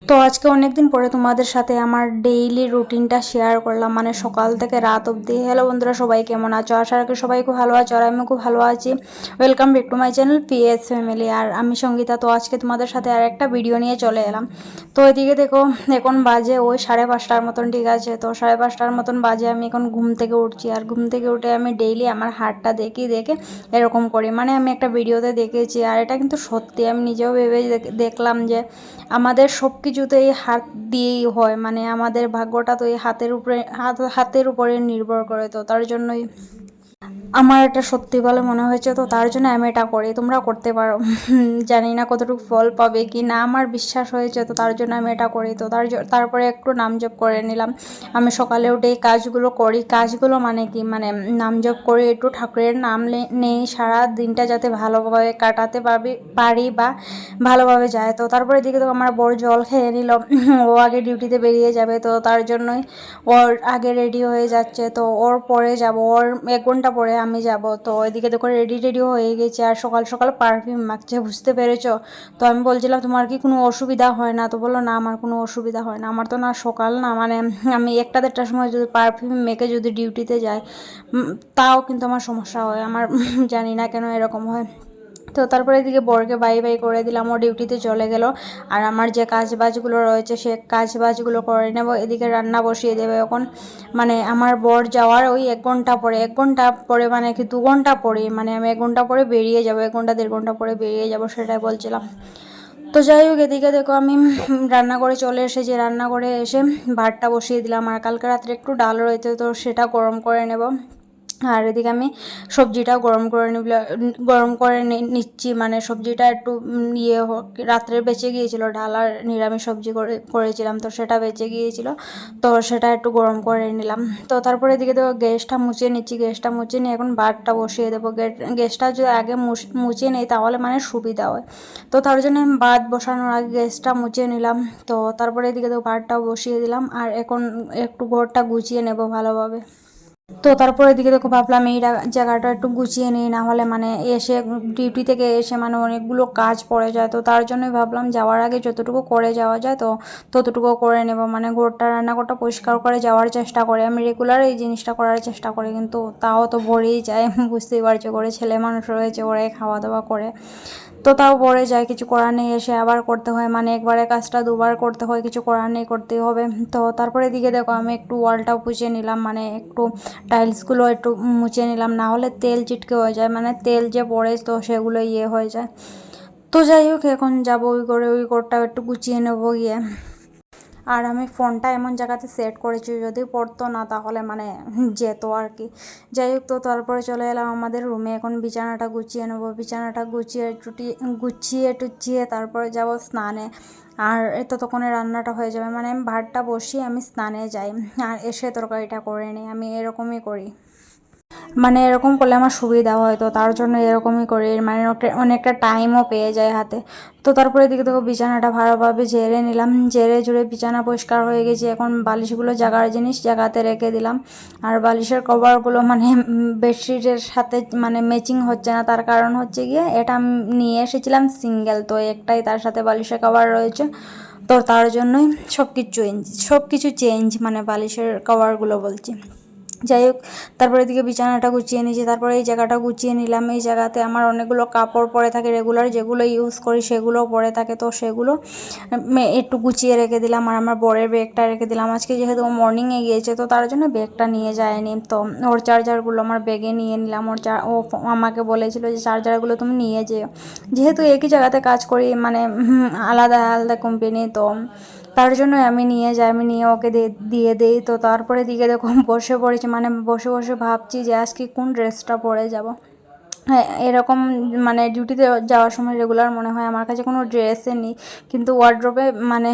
তো আজকে অনেকদিন পরে তোমাদের সাথে আমার ডেইলি রুটিনটা শেয়ার করলাম, মানে সকাল থেকে রাত অবধি। হ্যালো বন্ধুরা, সবাই কেমন আছো? আশা রাখি সবাই খুব ভালো আছো, আর আমি খুব ভালো আছি। Welcome back to my channel PS family. আর আমি সঙ্গীতা। তো আজকে তোমাদের সাথে আর একটা ভিডিও নিয়ে চলে এলাম। তো এদিকে দেখো, এখন বাজে ওই 5:30টার মতন, ঠিক আছে? তো 5:30টার মতন বাজে, আমি এখন ঘুম থেকে উঠছি। আর ঘুম থেকে উঠে আমি ডেইলি আমার হাতটা দেখে এরকম করি, মানে আমি একটা ভিডিওতে দেখেছি, আর এটা কিন্তু সত্যি। আমি নিজেও ভেবে দেখলাম যে আমাদের সব কিছুতেই হাত দিয়েই হয়, মানে আমাদের ভাগ্যটা তো এই হাতের উপরে নির্ভর করে। তো তার জন্যই আমার এটা সত্যি বলে মনে হয়েছে, তো তার জন্য আমি এটা করি। তোমরা করতে পারো। জানি না কতটুকু ফল পাবে কি না, আমার বিশ্বাস হয়েছে, তো তার জন্য আমি এটা করি। তো তারপরে একটু নাম জপ করে নিলাম। আমি সকালে উঠে এই কাজগুলো করি। কাজগুলো মানে কি, মানে নাম জপ করে একটু ঠাকুরের নাম নেই, সারা দিনটা যাতে ভালোভাবে কাটাতে পারি বা ভালোভাবে যায়। তো তারপরে দিকে তো আমার বড় জল খেয়ে নিল। ও আগে ডিউটিতে বেরিয়ে যাবে, তো তার জন্যই ওর আগে রেডি হয়ে যাচ্ছে। তো ওর পরে যাব, ওর 1 ঘন্টা পরে আমি যাব। তো এদিকে দেখো রেডি হয়ে গেছে, আর সকাল সকাল পারফিউম মাখছে, বুঝতে পেরেছো? তো আমি বলছিলাম তোমার কি কোনো অসুবিধা হয় না? তো বললো না, আমার কোনো অসুবিধা হয় না। আমার তো না সকাল না, মানে আমি 1টা 1:30টার সময় যদি পারফিউম মেখে যদি ডিউটিতে যাই, তাও কিন্তু আমার সমস্যা হয়। আমার জানি না কেন এরকম হয়। তো তারপরে এদিকে বরকে বাই করে দিলাম, ও ডিউটিতে চলে গেল। আর আমার যে কাজ বাজগুলো রয়েছে সে কাজ বাজগুলো করে নেব। এদিকে রান্না বসিয়ে দেবে এখন, মানে আমার বর যাওয়ার ওই 1 ঘন্টা পরে, 1 ঘন্টা পরে মানে কি 2 ঘন্টা পরে, মানে আমি 1 ঘন্টা পরে বেরিয়ে যাবো, 1 ঘন্টা 1.5 ঘন্টা পরে বেরিয়ে যাব, সেটাই বলছিলাম। তো যাই হোক, এদিকে দেখো আমি রান্না করে চলে এসেছি। রান্না করে এসে ভাতটা বসিয়ে দিলাম, আর কালকে রাত্রে একটু ডাল রয়েছে, তো সেটা গরম করে নেব। আর এদিকে আমি সবজিটাও গরম করে নিচ্ছি, মানে সবজিটা একটু ইয়ে হোক। রাত্রে বেঁচে গিয়েছিল ডাল আর নিরামিষ সবজি করেছিলাম, তো সেটা বেঁচে গিয়েছিল, তো সেটা একটু গরম করে নিলাম। তো তারপরে এদিকে তো গ্যাসটা মুছিয়ে নিচ্ছি, গ্যাসটা মুছিয়ে নিয়ে এখন ভাতটা বসিয়ে দেবো। গ্যাসটা যদি আগে মুছিয়ে নিই তাহলে মানে সুবিধা হয়। তো তার জন্য আমি ভাত বসানোর আগে গ্যাসটা মুছিয়ে নিলাম। তো তারপরে এদিকে তো ভাতটাও বসিয়ে দিলাম, আর এখন একটু ঘরটা গুছিয়ে নেব ভালোভাবে। তো তারপরে এদিকে দেখো ভাবলাম এই জায়গাটা একটু গুছিয়ে নিই, না হলে মানে এসে ডিউটি থেকে এসে মানে অনেকগুলো কাজ পড়ে যায়। তো তার জন্যই ভাবলাম যাওয়ার আগে যতটুকু করে যাওয়া যায় তো ততটুকু করে নেব, মানে রান্নাঘরটা পরিষ্কার করে যাওয়ার চেষ্টা করি। আমি রেগুলার এই জিনিসটা করার চেষ্টা করি, কিন্তু তাও তো ভরেই যায়। বুঝতেই পারছো, করে ছেলে মানুষ রয়েছে, ওরাই খাওয়া দাওয়া করে, তো তাও পড়ে যায়। কিছু করার নেই, এসে আবার করতে হয়, মানে একবারে কাজটা দুবার করতে হয়, কিছু করার নেই, করতেই হবে। তো তারপরে দিকে দেখো আমি একটু ওয়ালটাও পুছে নিলাম, মানে একটু টাইলসগুলো একটু মুছে নিলাম, না হলে তেল চিটকে হয়ে যায়, মানে তেল যে পড়ে তো সেগুলো ইয়ে হয়ে যায়। তো যাই হোক, এখন যাবো ওই ঘরটাও একটু গুছিয়ে নেবো গিয়ে। আর আমি ফোনটা এমন জায়গাতে সেট করেছি যদি পড়তো না তাহলে মানে যেত আর কি। যাই হোক, তো তারপরে চলে এলাম আমাদের রুমে। এখন বিছানাটা গুছিয়ে নেবো, বিছানাটা গুছিয়ে টুচিয়ে তারপরে যাব স্নানে। আর ততক্ষণে রান্নাটা হয়ে যাবে, মানে আমি ভাতটা বসিয়ে আমি স্নানে যাই, আর এসে তরকারিটা করে নিই। আমি এরকমই করি, মানে এরকম করলে আমার সুবিধা হয়, তো তার জন্য এরকমই করি, মানে অনেকটা টাইমও পেয়ে যায় হাতে। তো তারপরে দিকে দেখো বিছানাটা ভালোভাবে ঝেড়ে নিলাম, ঝেড়ে ঝুড়ে বিছানা পরিষ্কার হয়ে গেছে। এখন বালিশগুলো জায়গার জিনিস জায়গাতে রেখে দিলাম। আর বালিশের কভারগুলো মানে বেডশিটের সাথে মানে ম্যাচিং হচ্ছে না, তার কারণ হচ্ছে গিয়ে এটা আমি নিয়ে এসেছিলাম সিঙ্গেল, তো একটাই তার সাথে বালিশের কভার রয়েছে। তো তার জন্যই সব কিছু চেঞ্জ, মানে বালিশের কভারগুলো বলছি। যাই হোক, তারপরে এদিকে বিছানাটা গুছিয়ে নিয়েছি, তারপরে এই জায়গাটা গুছিয়ে নিলাম। এই জায়গাতে আমার অনেকগুলো কাপড় পরে থাকে রেগুলার, যেগুলো ইউজ করি সেগুলোও পরে থাকে, তো সেগুলো একটু গুছিয়ে রেখে দিলাম। আর আমার বরের ব্যাগটা রেখে দিলাম, আজকে যেহেতু ও মর্নিংয়ে গিয়েছে তো তার জন্য ব্যাগটা নিয়ে যায়নি। তো ওর চার্জারগুলো আমার ব্যাগে নিয়ে নিলাম। ও আমাকে বলেছিল যে চার্জারগুলো তুমি নিয়ে যেও, যেহেতু একই জায়গাতে কাজ করি, মানে আলাদা আলাদা কোম্পানি, তো তার জন্য আমি নিয়ে যাই, আমি নিয়ে ওকে দিয়ে দেই। তো তারপরে দিকে দেখো বসে পড়েছি, মানে বসে বসে ভাবছি যে আজকে কোন ড্রেসটা পরে যাব। হ্যাঁ, এরকম মানে ডিউটিতে যাওয়ার সময় রেগুলার মনে হয় আমার কাছে কোনো ড্রেসই নেই, কিন্তু ওয়ার্ড্রোবে মানে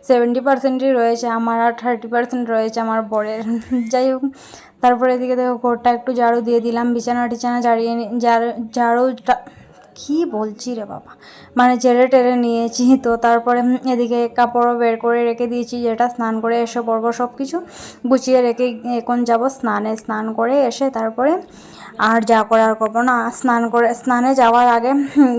70%ই রয়েছে আমার, আর 30% রয়েছে আমার বরের। যাই হোক, তারপরে এদিকে দেখো ঘরটা একটু ঝাড়ু দিয়ে দিলাম, বিছানা টিছানা ঝাড়ু কি বলছি রে বাবা, মানে ঝেড়ে টেরে নিয়েছি। তো তারপরে এদিকে কাপড়ও বের করে রেখে দিয়েছি, যেটা স্নান করে এসে পরবো, সব কিছু গুছিয়ে রেখে এখন যাব স্নান করে এসে তারপরে আর যা করার করবো না, স্নানে যাওয়ার আগে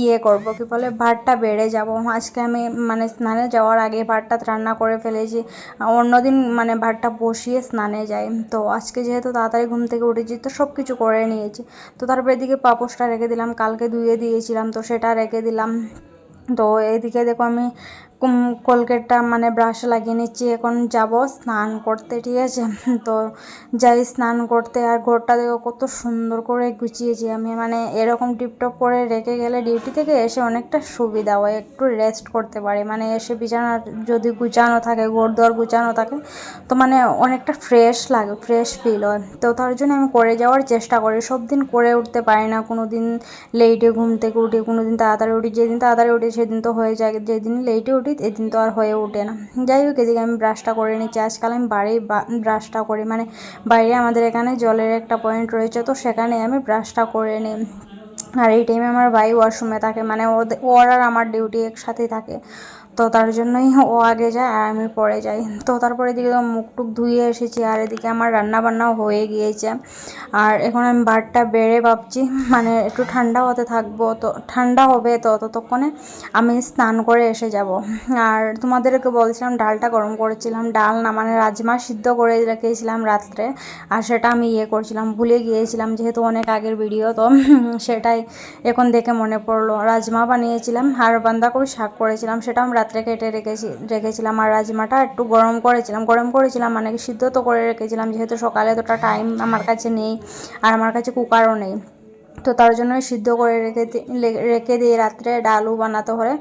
ইয়ে করব কি বলে, ভাতটা বেড়ে যাব। আজকে আমি মানে স্নানে যাওয়ার আগে ভাতটা রান্না করে ফেলেছি, অন্যদিন মানে ভাতটা বসিয়ে স্নানে যাই। তো আজকে যেহেতু তাড়াতাড়ি ঘুম থেকে উঠেছি তো সব কিছু করে নিয়েছি। তো তারপর এদিকে পাপোশটা রেখে দিলাম, কালকে ধুয়ে দিয়েছিলাম তো সেটা রেখে দিলাম। তো এইদিকে দেখো আমি কোলগেটটা মানে ব্রাশ লাগিয়ে নিচ্ছি, এখন যাব স্নান করতে, ঠিক আছে। তো যাই স্নান করতে। আর ঘরটা দেখো কত সুন্দর করে গুছিয়েছি আমি, মানে এরকম টিপটপ করে রেখে গেলে ডিউটি থেকে এসে অনেকটা সুবিধা হয়, একটু রেস্ট করতে পারি। মানে এসে বিছানা যদি গুছানো থাকে, ঘর দর গুছানো থাকে, তো মানে অনেকটা ফ্রেশ লাগে, ফ্রেশ ফিল হয়। তো তার জন্য আমি করে যাওয়ার চেষ্টা করি, সব দিন করে উঠতে পারি না, কোনো দিন লেটে ঘুম থেকে উঠি, কোনো দিন তাড়াতাড়ি উঠি। যেদিন তাড়াতাড়ি উঠি সেদিন তো হয়ে যায়, যেদিন লেটে উঠি এদিন তো আর হয়ে ওঠে না। যাই হোক, এদিকে আমি ব্রাশটা করে নিচ্ছি। আজকাল আমি বাড়ি ব্রাশটা করি, মানে বাইরে আমাদের এখানে জলের একটা পয়েন্ট রয়েছে, তো সেখানে আমি ব্রাশটা করে নিই। আর এই টাইমে আমার ভাই ওয়াশরুমে থাকে, মানে ওর আর আমার ডিউটি একসাথেই থাকে। তো তার জন্যই ও আগে যায় আর আমি পরে যাই। তো তারপরে এদিকে মুখ টুক ধুয়ে এসেছি, আর এদিকে আমার রান্না বান্নাও হয়ে গিয়েছে। আর এখন আমি ভাতটা বেড়ে ভাবছি মানে একটু ঠান্ডা হতে থাকবো, তো ঠান্ডা হবে তো ততক্ষণে আমি স্নান করে এসে যাব। আর তোমাদেরকে বলছিলাম ডালটা গরম করেছিলাম, ডাল না মানে রাজমা সিদ্ধ করে রেখেছিলাম রাত্রে, আর সেটা আমি করছিলাম, ভুলে গিয়েছিলাম, যেহেতু অনেক আগের ভিডিও। তো সেটাই এখন দেখে মনে পড়লো। রাজমা বানিয়েছিলাম আর বাঁধাকপি শাক করেছিলাম, সেটা আমি রাত্রে কেটে রেখেছিলাম। আর রাজমাটা একটু গরম করেছিলাম মানে কি সিদ্ধ তো করে রেখেছিলাম, যেহেতু সকালে তোটা টাইম আমার কাছে নেই আর আমার কাছে কুকারও নেই। তো তার জন্য সিদ্ধ করে রেখে দিয়ে রাত্রে ডালও বানাতে হয়।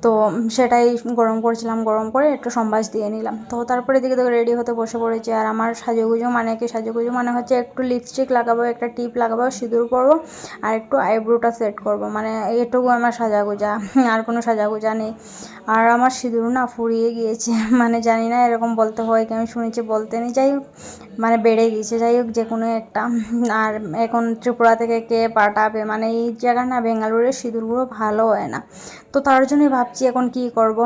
তো সেটাই গরম করে একটু সম্বাস দিয়ে নিলাম। তো তারপরে দিকে তো রেডি হতে বসে পড়েছি। আর আমার সাজুগুজু মানে কি, সাজুগুজু মানে হচ্ছে একটু লিপস্টিক লাগাবো, একটা টিপ লাগাবো, সিঁদুর পরবো আর একটু আইব্রোটা সেট করব, মানে এটুকু আমার সাজাগুজা, আর কোনো সাজাগুজা নেই। আর আমার সিঁদুর না ফুরিয়ে গিয়েছে, মানে জানি না এরকম বলতে হয় কি, আমি শুনেছি বলতে নেই, যাই হোক মানে বেড়ে গিয়েছে, যাই হোক যে কোনো একটা। আর এখন ত্রিপুরা থেকে কে পাঠাবে, মানে এই জায়গা না বেঙ্গালুরের সিঁদুরগুলো ভালো হয় না। তো তার জন্যই ভাবছি এখন কি করব,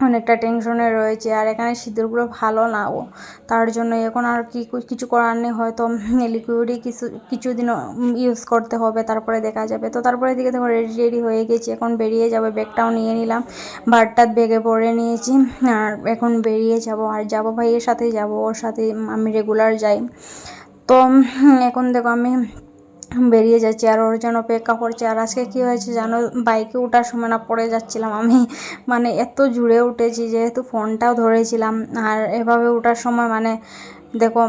অনেকটা টেনশনে রয়েছে। আর এখানে সিঁদুরগুলো ভালো না, ও তার জন্য এখন আর কিছু করার নেই, হয়তো লিকুইডই কিছুদিন ইউজ করতে হবে, তারপরে দেখা যাবে। তো তারপরে দিকে দেখো রেডি হয়ে গেছি, এখন বেরিয়ে যাবে, ব্যাগটাও নিয়ে নিলাম, ভাতটা বেগে পরে নিয়েছি। আর এখন বেরিয়ে যাব, আর যাব ভাইয়ের সাথেই যাব, ওর সাথে আমি রেগুলার যাই। তো এখন দেখো আমি বেরিয়ে যাচ্ছি, আর ওর জন্য অপেক্ষা করছি। আর আজকে কী হয়েছে জানো, বাইকে ওঠার সময় না পড়ে যাচ্ছিলাম আমি, মানে এত জুড়ে উঠেছি, যেহেতু ফোনটাও ধরেছিলাম। আর এভাবে ওঠার সময় মানে দেখো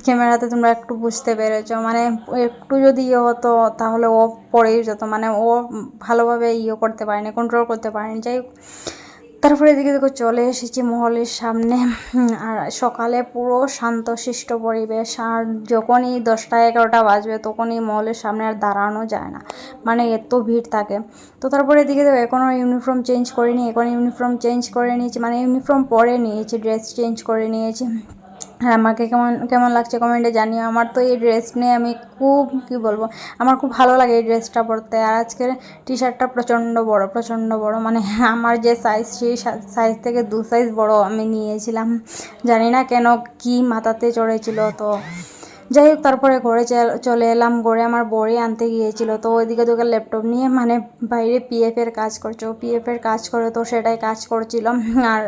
ক্যামেরাতে তোমরা একটু বুঝতে পেরেছ, মানে একটু যদি হতো তাহলে ও পড়েই যেত, মানে ও ভালোভাবে করতে পারেনি, কন্ট্রোল করতে পারেনি। যাই হোক, তারপরে এদিকে দেখো চলে এসেছি মহলের সামনে। আর সকালে পুরো শান্তশিষ্ট পরিবেশ, আর যখনই 10টা 11টা বাজবে তখনই মহলের সামনে আর দাঁড়ানো যায় না, মানে এত ভিড় থাকে। তো তারপরে এদিকে দেখো এখনও ইউনিফর্ম চেঞ্জ করিনি, এখন ইউনিফর্ম চেঞ্জ করে নিয়েছি, মানে ইউনিফর্ম পরে নিয়েছি, ড্রেস চেঞ্জ করে নিয়েছি। হ্যাঁ, আমাকে কেমন কেমন লাগছে কমেন্টে জানিও। আমার তো এই ড্রেস নিয়ে আমি খুব কী বলবো, আমার খুব ভালো লাগে এই ড্রেসটা পরতে। আর আজকের টি শার্টটা প্রচণ্ড বড়, মানে আমার যে সাইজ সেই সাইজ থেকে 2 সাইজ বড় আমি নিয়েছিলাম, জানি না কেন কি মাথাতে চড়েছিল। তো যাই হোক, তারপরে ঘরে চলে এলাম। ঘরে আমার বড়ি আনতে গিয়েছিল, তো ওইদিকে তোকে ল্যাপটপ নিয়ে মানে বাইরে পিএফের কাজ করছে, ও পিএফের কাজ করে, তো সেটাই কাজ করছিল। আর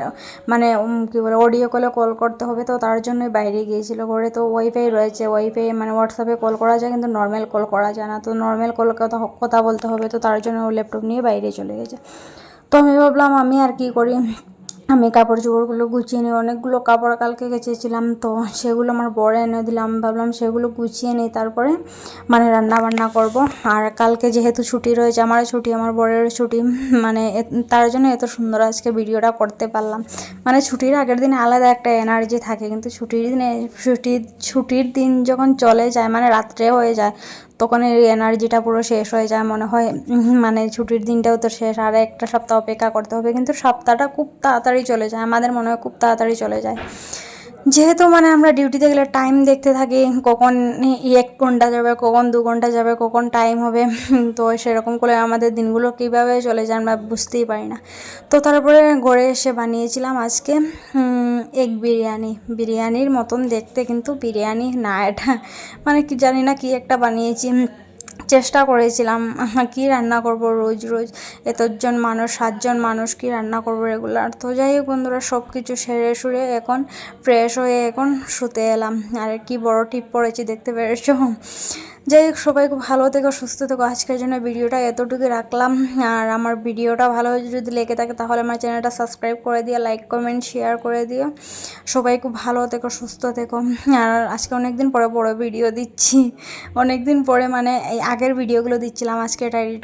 মানে কী বলে অডিও কলে কল করতে হবে, তো তার জন্যই বাইরে গিয়েছিল। ঘরে তো ওয়াইফাই রয়েছে, ওয়াইফাই মানে হোয়াটসঅ্যাপে কল করা যায়, কিন্তু নর্মাল কল করা যায় না। তো নর্মাল কল কথা বলতে হবে, তো তার জন্য ও ল্যাপটপ নিয়ে বাইরে চলে গেছে। তো আমি ভাবলাম আমি আর কি করি, আমি কাপড় চোপড়গুলো গুছিয়ে নিই, অনেকগুলো কাপড় কালকে কেচেছিলাম, তো সেগুলো আমার বড় এনে দিলাম, ভাবলাম সেগুলো গুছিয়ে নিই, তারপরে মানে রান্না বান্না করব। আর কালকে যেহেতু ছুটি রয়েছে, আমারও ছুটি, আমার বরের ছুটি, মানে তার জন্য এত সুন্দর আজকে ভিডিওটা করতে পারলাম। মানে ছুটির আগের দিনে আলাদা একটা এনার্জি থাকে, কিন্তু ছুটির দিন যখন চলে যায়, মানে রাত্রে হয়ে যায়, তখন এই এনার্জিটা পুরো শেষ হয়ে যায়, মনে হয় মানে ছুটির দিনটাও তো শেষ, আর একটা সপ্তাহ অপেক্ষা করতে হবে। কিন্তু সপ্তাহটা খুব তাড়াতাড়ি চলে যায়, আমাদের মনে হয় খুব তাড়াতাড়ি চলে যায়। যেহেতু মানে আমরা ডিউটিতে গেলে টাইম দেখতে থাকি, কখন 1 ঘন্টা যাবে, কখন 2 ঘন্টা যাবে, কখন টাইম হবে। তো সেরকম করে আমাদের দিনগুলো কীভাবে চলে যায় আমরা বুঝতেই পারি না। তো তারপরে ঘরে এসে বানিয়েছিলাম আজকে এগ বিরিয়ানি। বিরিয়ানির মতন দেখতে, কিন্তু বিরিয়ানি না এটা, মানে কি জানি না কি একটা বানিয়েছি। চেষ্টা করেছিলাম কি রান্না করব রোজ রোজ, এতজন মানুষ, 7জন মানুষ, কি রান্না করব রেগুলার। তো যাই হোক বন্ধুরা, সব কিছু সেরে সুরে এখন ফ্রেশ হয়ে এখন শুতে এলাম। আর কি বড় টিপ পড়েছি দেখতে পেরেছো। যাই হোক, সবাই খুব ভালো থেকো, সুস্থ থেকো। আজকের জন্য ভিডিওটা এতটুকু রাখলাম। আর আমার ভিডিওটা ভালো যদি লেগে থাকে তাহলে আমার চ্যানেলটা সাবস্ক্রাইব করে দিও, লাইক কমেন্ট শেয়ার করে দিও। সবাই খুব ভালো থেকো, সুস্থ থেকো। আর আজকে অনেক দিন পরে বড় ভিডিও দিচ্ছি, অনেক দিন পরে, মানে এই আগের ভিডিওগুলো দিচ্ছিলাম, আজকে এটা এডিট